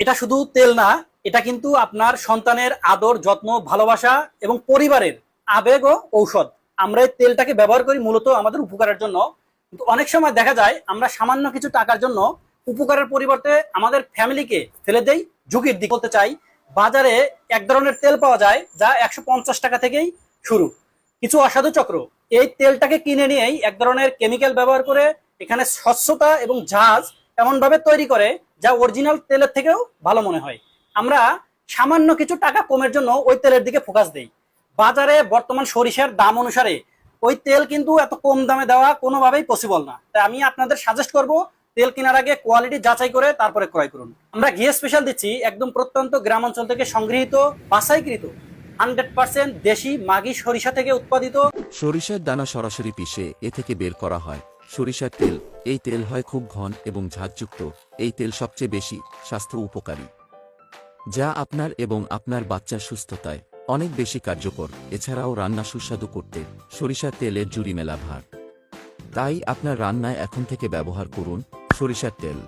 এটা শুধু তেল না, এটা কিন্তু আপনার সন্তানের আদর, যত্ন, ভালোবাসা এবং পরিবারের আবেগ ও ঔষধ। আমরা এই তেলটাকে ব্যবহার করি মূলত আমাদের উপকারের জন্য, কিন্তু অনেক সময় দেখা যায় আমরা সামান্য কিছু টাকার জন্য উপকারের পরিবর্তে আমাদের ফ্যামিলিকে ফেলে দেই ঝুঁকির দিকে। বলতে চাই, বাজারে এক ধরনের তেল পাওয়া যায় যা 150 টাকা থেকেই শুরু। কিছু অসাধু চক্র এই তেলটাকে কিনে নিয়েই এক ধরনের কেমিক্যাল ব্যবহার করে এখানে স্বচ্ছতা এবং ঝাঁজ এমন ভাবে তৈরি করে যা অরিজিনাল তেলের থেকেও ভালো মনে হয়। আমরা সামান্য কিছু টাকা কমের জন্য ওই তেলের দিকে ফোকাস দেই। বাজারে বর্তমান সরিষার দাম অনুসারে ওই তেল কিন্তু এত কম দামে দেওয়া কোনোভাবেই পসিবল না। তাই আমি আপনাদের সাজেস্ট করব, তেল কেনার আগে কোয়ালিটি যাচাই করে তারপরে ক্রয় করুন। আমরা ঘি স্পেশাল দিচ্ছি একদম প্রত্যন্ত গ্রামাঞ্চল থেকে সংগৃহীত, বাছাইকৃত 100% দেশি মাগি সরিষা থেকে উৎপাদিত। সরিষার দানা সরাসরি পিষে এ থেকে বের করা হয় সরিষার তেল। এই তেল হয় খুব ঘন এবং ঝাঁঝযুক্ত। এই তেল সবচেয়ে বেশি স্বাস্থ্য উপকারী, যা আপনার এবং আপনার বাচ্চার সুস্থতায় অনেক বেশি কার্যকর। এছাড়াও রান্না সুস্বাদু করতে সরিষার তেলের জুড়ি মেলা ভার। তাই আপনার রান্নায় এখন থেকে ব্যবহার করুন সরিষার তেল।